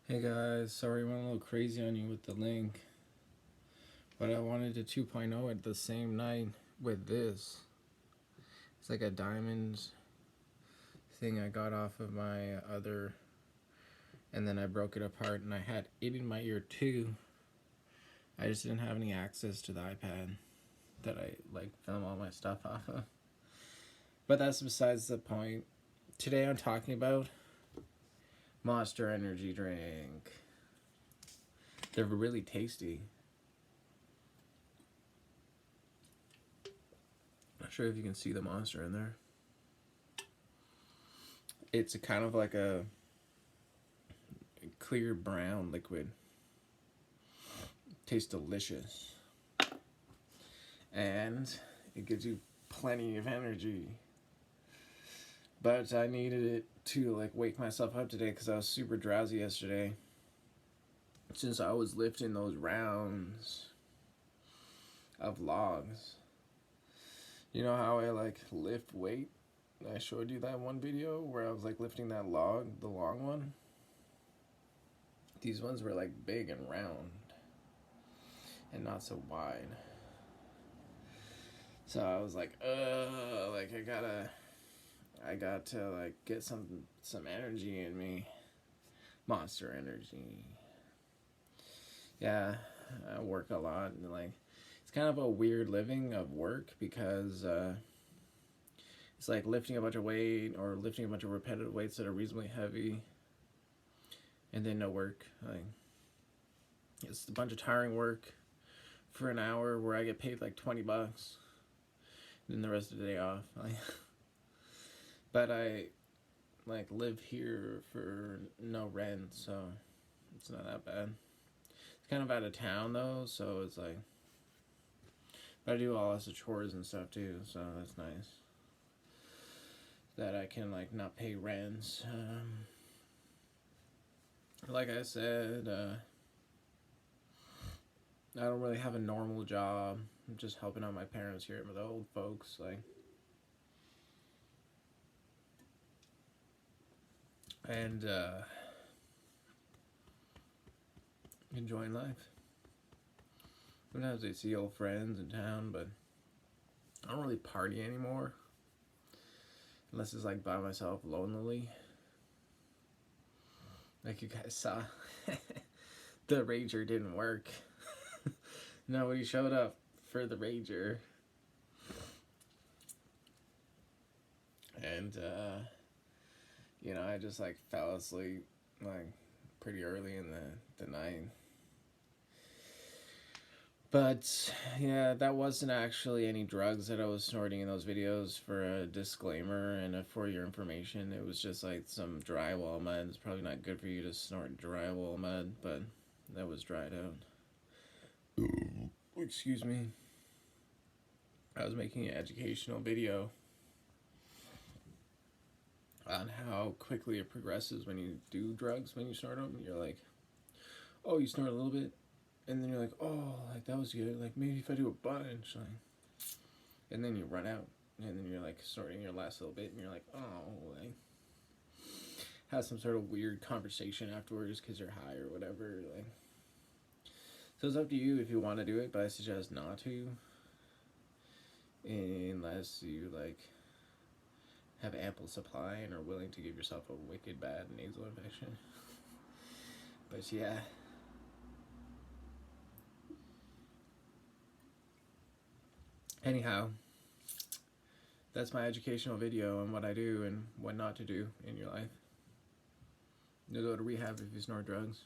Hey guys, sorry I went a little crazy on you with the link, but I wanted to 2.0 at the same night with this. It's like a diamond thing I got off of my other, and then I broke it apart and I had it in my ear too. I just didn't have any access to the iPad that I film all my stuff off of. But that's besides the point. Today I'm talking about Monster Energy drink. They're really tasty. Not sure if you can see the Monster in there. It's a kind of like a clear brown liquid. Tastes delicious. And it gives you plenty of energy. But I needed it to wake myself up today because I was super drowsy yesterday. Since I was lifting those rounds of logs. You know how I lift weight? I showed you that one video where I was lifting that log, the long one. These ones were big and round and not so wide. So I was I got to get some energy in me. Monster energy. Yeah, I work a lot and it's kind of a weird living of work because it's lifting a bunch of weight or lifting a bunch of repetitive weights that are reasonably heavy and then no work. It's a bunch of tiring work for an hour where I get paid $20, then the rest of the day off. But I live here for no rent, so it's not that bad. It's kind of out of town though, so it's but I do all lots of chores and stuff too, so that's nice. That I can not pay rent. Like I said, I don't really have a normal job. I'm just helping out my parents here with the old folks, and enjoying life. Sometimes I see old friends in town, but I don't really party anymore. Unless it's by myself, lonely. Like you guys saw. The Rager didn't work. Nobody showed up for the Rager. And, I just fell asleep pretty early in the night. But yeah, that wasn't actually any drugs that I was snorting in those videos. For a disclaimer and for your information, it was just some drywall mud. It's probably not good for you to snort drywall mud, but that was dried out. Excuse me. I was making an educational video on how quickly it progresses when you do drugs. When you snort them, you're oh, you snort a little bit, and then you're oh, that was good. Maybe if I do a bunch, and then you run out, and then you're snorting your last little bit, and you're oh, have some sort of weird conversation afterwards because you're high or whatever. So it's up to you if you want to do it, but I suggest not to, unless you have ample supply and are willing to give yourself a wicked bad nasal infection. But yeah. Anyhow, that's my educational video on what I do and what not to do in your life. You go to rehab if you snort drugs.